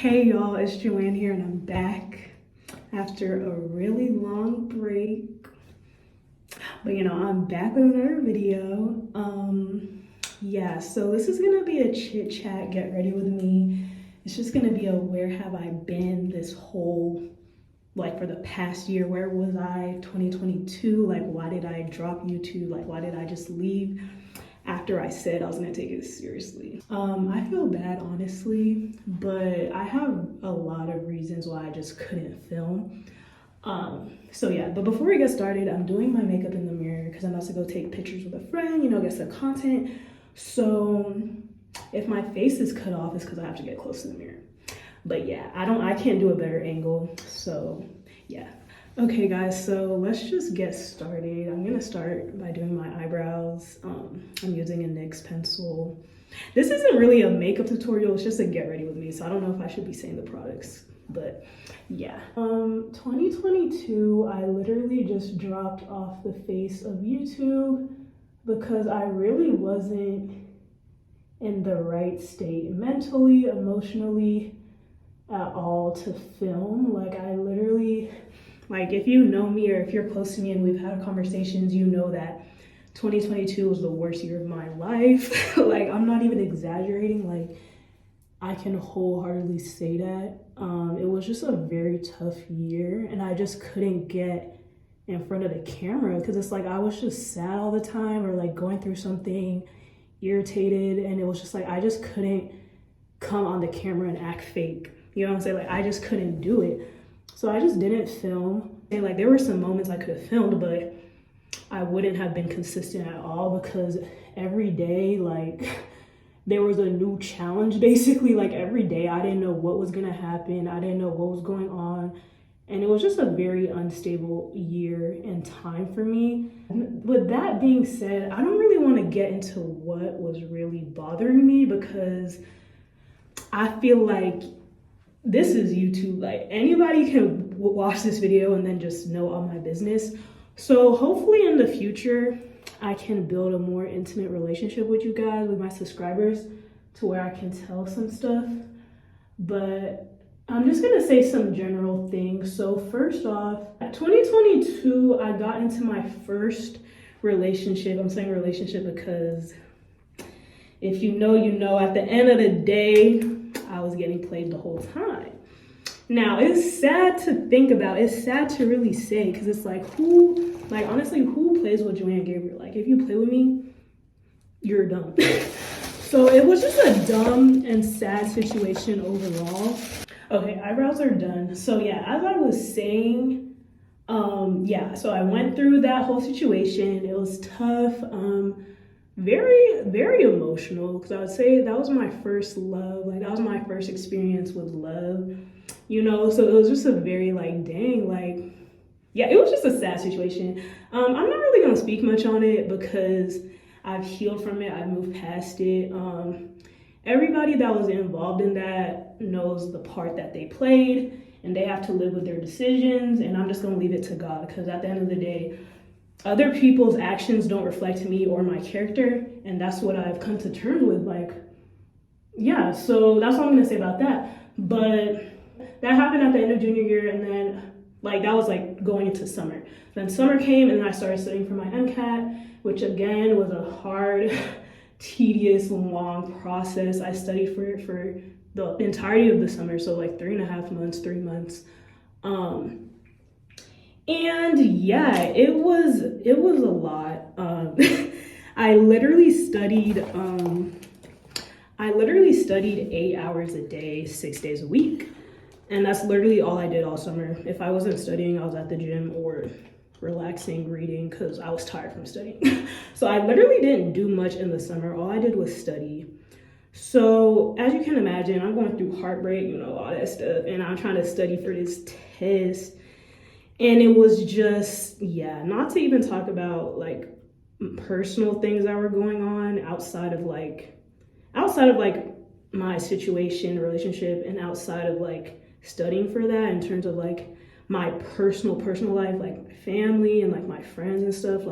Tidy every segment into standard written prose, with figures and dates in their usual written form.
Hey y'all, it's Joanne here and I'm back after a really long break. But I'm back with another video. So this is gonna be a chit chat, get ready with me. It's just gonna be a where have I been this whole, for the past year, where was I, 2022? Why did I drop YouTube? Why did I just leave after I said I was gonna take it seriously? I feel bad, honestly, but I have a lot of reasons why I just couldn't film. But before we get started, I'm doing my makeup in the mirror because I'm about to go take pictures with a friend, get some content. So if my face is cut off, it's because I have to get close to the mirror. But yeah, I can't do a better angle, so yeah. Okay guys, so let's just get started. I'm gonna start by doing my eyebrows. I'm using a NYX pencil. This isn't really a makeup tutorial, it's just a get ready with me, so I don't know if I should be saying the products, but yeah. 2022, I literally just dropped off the face of YouTube because I really wasn't in the right state mentally, emotionally at all to film. I literally, if you know me or if you're close to me and we've had conversations, you know that 2022 was the worst year of my life. I'm not even exaggerating. I can wholeheartedly say that. It was just a very tough year and I just couldn't get in front of the camera because it's I was just sad all the time or going through something, irritated, and it was just I just couldn't come on the camera and act fake. You know what I'm saying? I just couldn't do it. So I just didn't film. And there were some moments I could have filmed, but I wouldn't have been consistent at all because every day, there was a new challenge basically. Every day I didn't know what was gonna happen. I didn't know what was going on. And it was just a very unstable year and time for me. With that being said, I don't really want to get into what was really bothering me because I feel this is YouTube. Anybody can watch this video and then just know all my business. So hopefully in the future, I can build a more intimate relationship with you guys, with my subscribers, to where I can tell some stuff. But I'm just gonna say some general things. So first off, 2022, I got into my first relationship. I'm saying relationship because if you know, you know, at the end of the day, I was getting played the whole time. Now, it's sad to think about. It's sad to really say because it's honestly, who plays with Joanne Gabriel? If you play with me, you're dumb. So it was just a dumb and sad situation overall. Okay, eyebrows are done. So yeah, as I was saying, so I went through that whole situation. It was tough, very, very emotional because I would say that was my first love. That was my first experience with love, so it was just a very it was just a sad situation. I'm not really gonna speak much on it because I've healed from it. I've moved past it. Everybody that was involved in that knows the part that they played and they have to live with their decisions, and I'm just gonna leave it to God because at the end of the day, other people's actions don't reflect me or my character, and that's what I've come to terms with. So that's all I'm gonna say about that. But that happened at the end of junior year, and then that was going into summer. Then summer came and I started studying for my MCAT, which again was a hard, tedious, long process. I studied for it for the entirety of the summer, so 3.5 months, 3 months. And yeah, it was a lot. I literally studied 8 hours a day, 6 days a week. And that's literally all I did all summer. If I wasn't studying, I was at the gym or relaxing, reading, because I was tired from studying. So I literally didn't do much in the summer. All I did was study. So as you can imagine, I'm going through heartbreak, all that stuff. And I'm trying to study for this test. And it was just, not to even talk about personal things that were going on outside of my situation, relationship, and outside of studying for that in terms of my personal life, my family and my friends and stuff.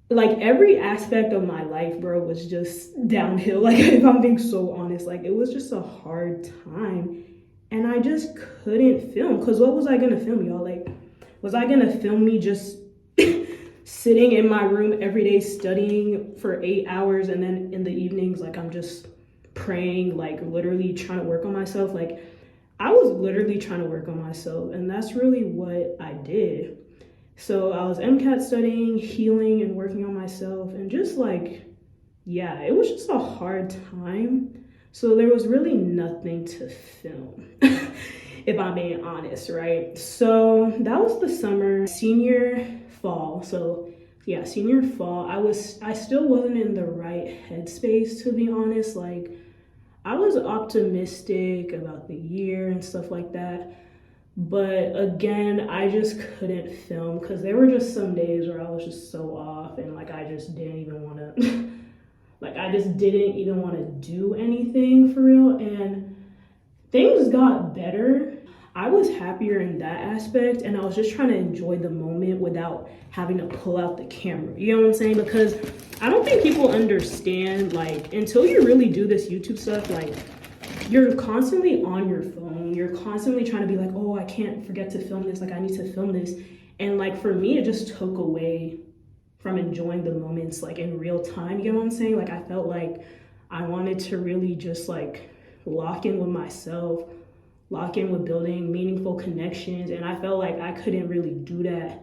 like every aspect of my life, bro, was just downhill. Like if I'm being so honest, like it was just a hard time. And I just couldn't film. Cause what was I gonna film, y'all? Like, was I gonna film me just sitting in my room every day studying for 8 hours, and then in the evenings, like I'm just praying, like literally trying to work on myself? Like I was literally trying to work on myself, and that's really what I did. So I was MCAT studying, healing, and working on myself, and just like, yeah, it was just a hard time. So there was really nothing to film, if I'm being honest, right? So that was the summer, senior fall. So yeah, senior fall, I still wasn't in the right headspace, to be honest. Like I was optimistic about the year and stuff like that. But again, I just couldn't film because there were just some days where I was just so off, and like I just didn't even want to like I just didn't even want to do anything for real. And things got better. I was happier in that aspect, and I was just trying to enjoy the moment without having to pull out the camera. You know what I'm saying? Because I don't think people understand, like, until you really do this YouTube stuff, like, you're constantly on your phone. You're constantly trying to be like, oh, I can't forget to film this. Like, I need to film this. And like, for me, it just took away from enjoying the moments, like in real time. You know what I'm saying? Like, I felt like I wanted to really just like lock in with myself, lock in with building meaningful connections. And I felt like I couldn't really do that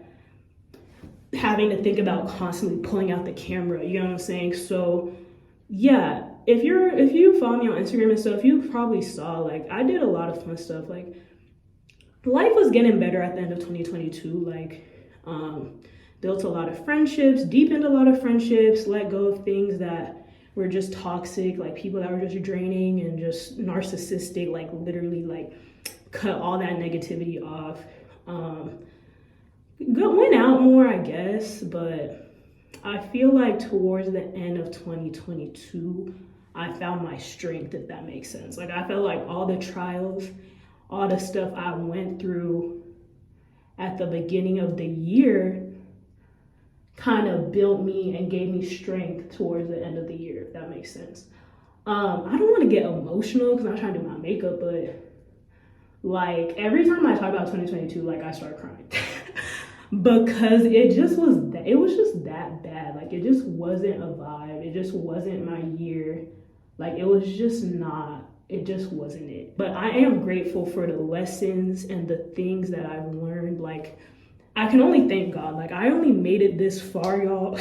having to think about constantly pulling out the camera. You know what I'm saying? So yeah, if you follow me on Instagram and stuff, you probably saw like I did a lot of fun stuff. Like life was getting better at the end of 2022. Like built a lot of friendships, deepened a lot of friendships, let go of things that were just toxic, like people that were just draining and just narcissistic, like literally like cut all that negativity off. Went out more, I guess, but I feel like towards the end of 2022, I found my strength, if that makes sense. Like I felt like all the trials, all the stuff I went through at the beginning of the year kind of built me and gave me strength towards the end of the year, if that makes sense. I don't want to get emotional because I'm trying to do my makeup, but like every time I talk about 2022, like I start crying. Because it was just that bad. Like it just wasn't a vibe. It just wasn't my year. Like it just wasn't it. But I am grateful for the lessons and the things that I've learned. Like I can only thank God. Like I only made it this far, y'all,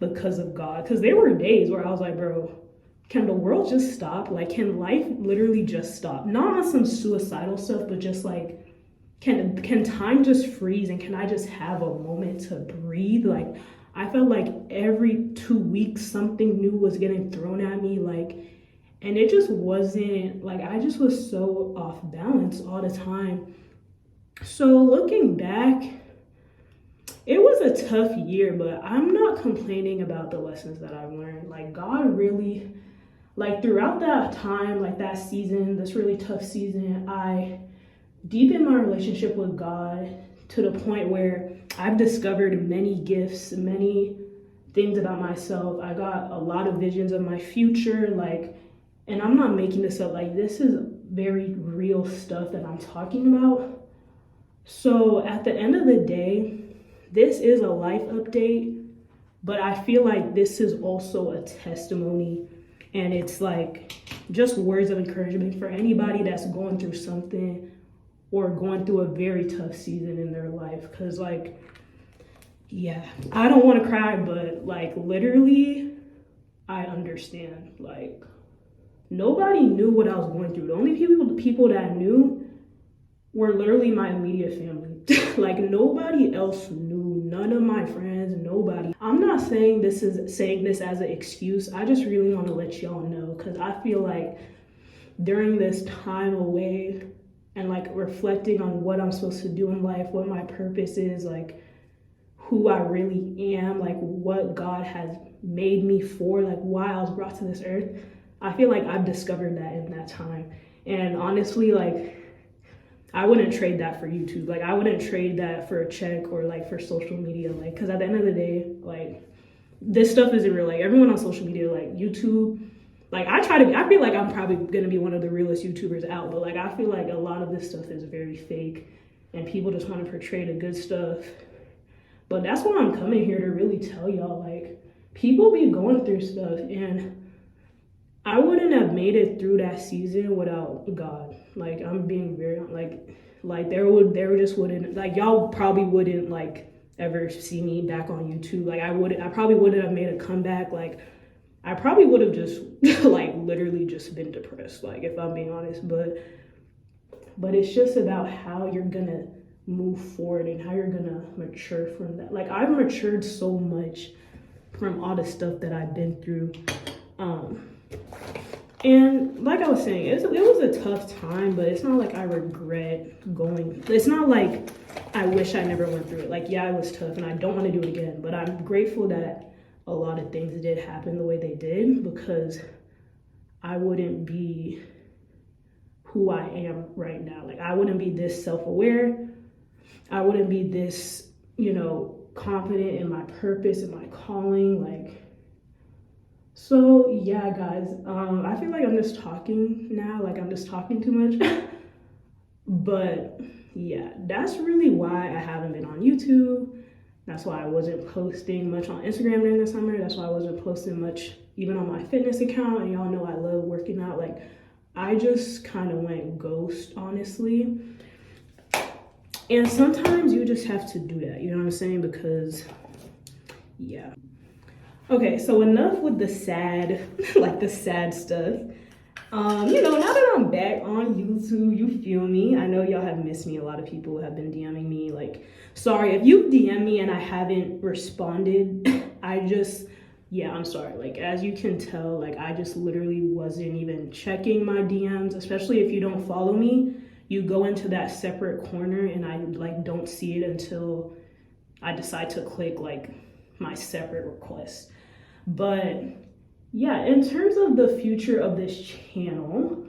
because of God. Because there were days where I was like, bro, can the world just stop? Like can life literally just stop? Not on some suicidal stuff, but just like, can time just freeze, and can I just have a moment to breathe? Like I felt like every 2 weeks something new was getting thrown at me, like, and it just wasn't like, I just was so off balance all the time. So looking back, it was a tough year, but I'm not complaining about the lessons that I've learned. Like God really, like throughout that time, like that season, this really tough season, I deepened my relationship with God to the point where I've discovered many gifts, many things about myself. I got a lot of visions of my future, like, and I'm not making this up, like this is very real stuff that I'm talking about. So at the end of the day, this is a life update, but I feel like this is also a testimony, and it's like just words of encouragement for anybody that's going through something or going through a very tough season in their life. Cause like, yeah, I don't want to cry, but like literally, I understand. Like nobody knew what I was going through. The only people that knew were literally my immediate family. Like nobody else knew, none of my friends, nobody. I'm not saying this as an excuse. I just really want to let y'all know, because I feel like during this time away and like reflecting on what I'm supposed to do in life, what my purpose is, like who I really am, like what God has made me for, like why I was brought to this earth, I feel like I've discovered that in that time. And honestly, like I wouldn't trade that for YouTube. Like I wouldn't trade that for a check or like for social media. Like, cause at the end of the day, like this stuff isn't real. Like everyone on social media, like YouTube, like I feel like I'm probably gonna be one of the realest YouTubers out, but like I feel like a lot of this stuff is very fake and people just want to portray the good stuff. But that's why I'm coming here to really tell y'all, like, people be going through stuff, and I wouldn't have made it through that season without God. Like, I'm being very, like there just wouldn't, like, y'all probably wouldn't, like, ever see me back on YouTube. Like, I probably wouldn't have made a comeback. Like, I probably would have just, like, literally just been depressed, like, if I'm being honest. But it's just about how you're gonna move forward and how you're gonna mature from that. Like, I've matured so much from all the stuff that I've been through. And like I was saying, it was a tough time, but it's not like I regret going. It's not like I wish I never went through it. Like, yeah, it was tough and I don't want to do it again, but I'm grateful that a lot of things did happen the way they did, because I wouldn't be who I am right now. Like, I wouldn't be this self-aware. I wouldn't be this, confident in my purpose and my calling. Like, so yeah, guys, I feel like I'm just talking now, like I'm just talking too much. But yeah, that's really why I haven't been on YouTube. That's why I wasn't posting much on Instagram during the summer. That's why I wasn't posting much even on my fitness account. And y'all know I love working out. Like, I just kind of went ghost, honestly. And sometimes you just have to do that, you know what I'm saying? Because, yeah. Okay, so enough with the sad, like the sad stuff. Now that I'm back on YouTube, you feel me? I know y'all have missed me. A lot of people have been DMing me. Like, sorry if you DM me and I haven't responded. I'm sorry. Like, as you can tell, like, I just literally wasn't even checking my DMs, especially if you don't follow me. You go into that separate corner and I like don't see it until I decide to click like my separate request. But yeah, in terms of the future of this channel,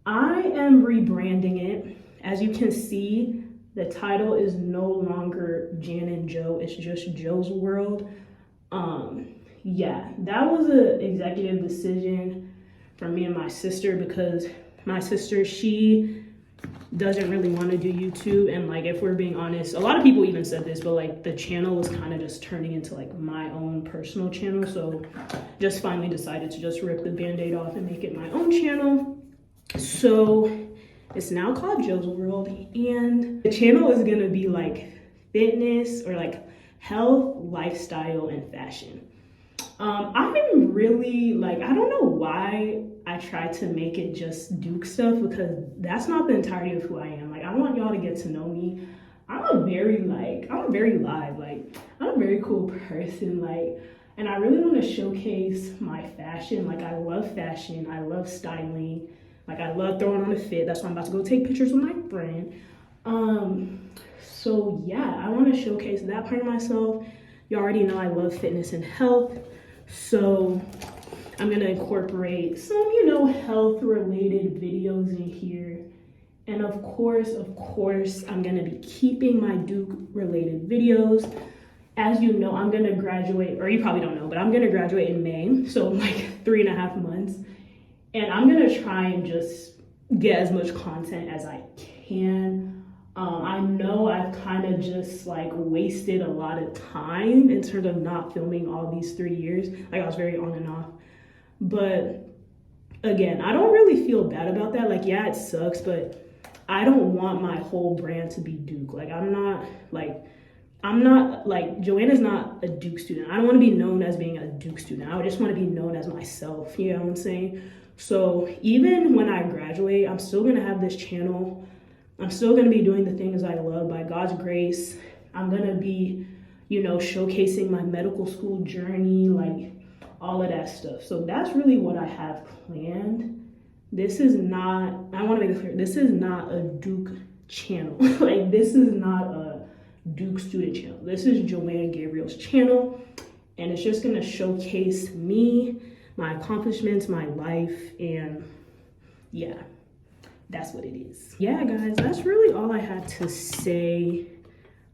I am rebranding it. As you can see, the title is no longer Jan and Joe, it's just Joe's World. Yeah, that was an executive decision from me and my sister, because my sister, she doesn't really want to do YouTube, and like, if we're being honest, a lot of people even said this, but like the channel was kind of just turning into like my own personal channel. So just finally decided to just rip the band-aid off and make it my own channel. So it's now called Joe's World, and the channel is gonna be like fitness or like health, lifestyle, and fashion. I'm really like, I don't know why I try to make it just Duke stuff, because that's not the entirety of who I am. Like, I want y'all to get to know me. I'm very live, like I'm a very cool person, like, and I really want to showcase my fashion. Like, I love fashion, I love styling, like I love throwing on a fit. That's why I'm about to go take pictures with my friend. So yeah, I want to showcase that part of myself. You already know I love fitness and health, so I'm gonna incorporate some, health related videos in here. And of course, I'm gonna be keeping my Duke related videos. As you know, I'm gonna graduate, or you probably don't know, but I'm gonna graduate in May, so like 3.5 months. And I'm gonna try and just get as much content as I can. I know I've kind of just like wasted a lot of time in terms of not filming all these 3 years. Like, I was very on and off. But again, I don't really feel bad about that. Like, yeah, it sucks, but I don't want my whole brand to be Duke. Like, I'm not like, Joanna's not a Duke student. I don't want to be known as being a Duke student. I just want to be known as myself, you know what I'm saying? So even when I graduate, I'm still going to have this channel. I'm still going to be doing the things I love by God's grace. I'm going to be, showcasing my medical school journey, like all of that stuff. So that's really what I have planned. This is not, I want to make it clear, this is not a Duke channel. Like, this is not a Duke student channel. This is Joanna Gabriel's channel, and it's just going to showcase me, my accomplishments, my life, and yeah, that's what it is. Yeah, guys, that's really all I had to say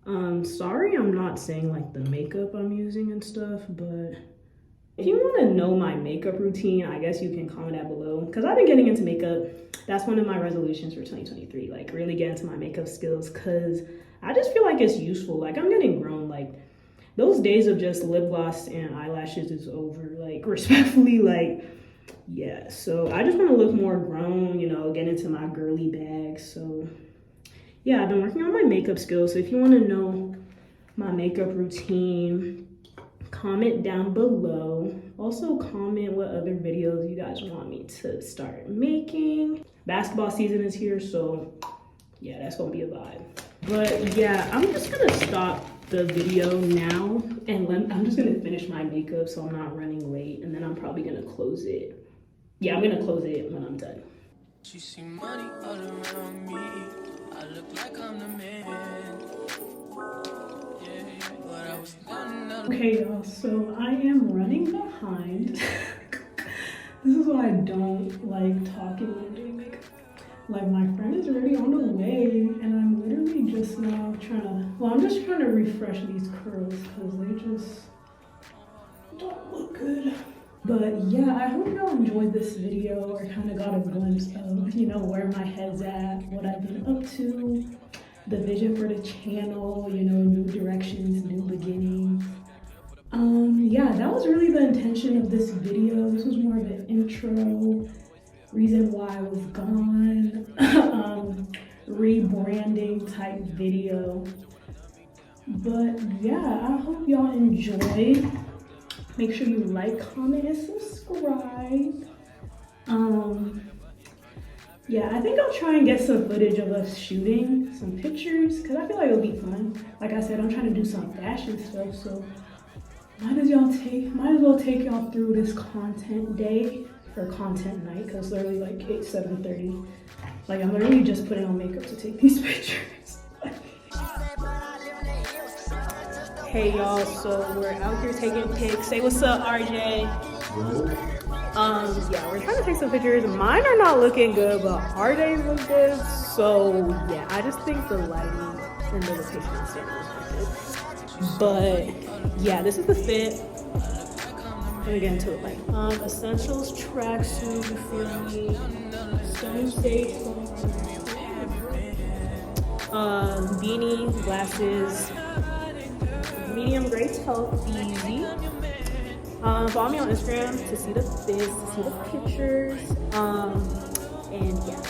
Sorry I'm not saying like the makeup I'm using and stuff, but if you want to know my makeup routine, I guess you can comment that below, because I've been getting into makeup. That's one of my resolutions for 2023, like really get into my makeup skills, because I just feel like it's useful. Like I'm getting grown. Like those days of just lip gloss and eyelashes is over, like respectfully. Like yeah, so I just want to look more grown, you know, get into my girly bag. So yeah, I've been working on my makeup skills. So if you want to know my makeup routine, comment down below. Also comment what other videos you guys want me to start making. Basketball season is here, so yeah, that's gonna be a vibe. But yeah, I'm just gonna stop the video now, and I'm just gonna finish my makeup so I'm not running late, and then I'm probably gonna close it. Yeah, I'm gonna close it when I'm done. She see money all around me. I look like I'm the man. Okay, y'all, so I am running behind. This is why I don't like talking when I'm doing makeup. Like, my friend is already on the way, and I'm literally just now I'm just trying to refresh these curls because they just don't look good. But yeah, I hope y'all enjoyed this video or kind of got a glimpse of, you know, where my head's at, what I've been up to, the vision for the channel, you know, new directions, new beginnings. Yeah, that was really the intention of this video. This was more of an intro, reason why I was gone, rebranding type video. But yeah, I hope y'all enjoyed. Make sure you like, comment, and subscribe. Yeah, I think I'll try and get some footage of us shooting some pictures, because I feel like it'll be fun. Like I said, I'm trying to do some fashion stuff, so might as well take y'all through this content day or content night, because literally like 7:30. Like I'm literally just putting on makeup to take these pictures. Hey y'all, so we're out here taking pics. Say what's up, RJ. Yeah, we're trying to take some pictures. Mine are not looking good, but RJ's look good. So yeah, I just think the lighting and the location and standing is good. But yeah, this is the fit. Let me get into it. Like essentials, tracksuit, you feel me? Stone State, beanie, glasses, medium gray taupe, easy. Follow me on Instagram to see the fits, to see the pictures, and yeah.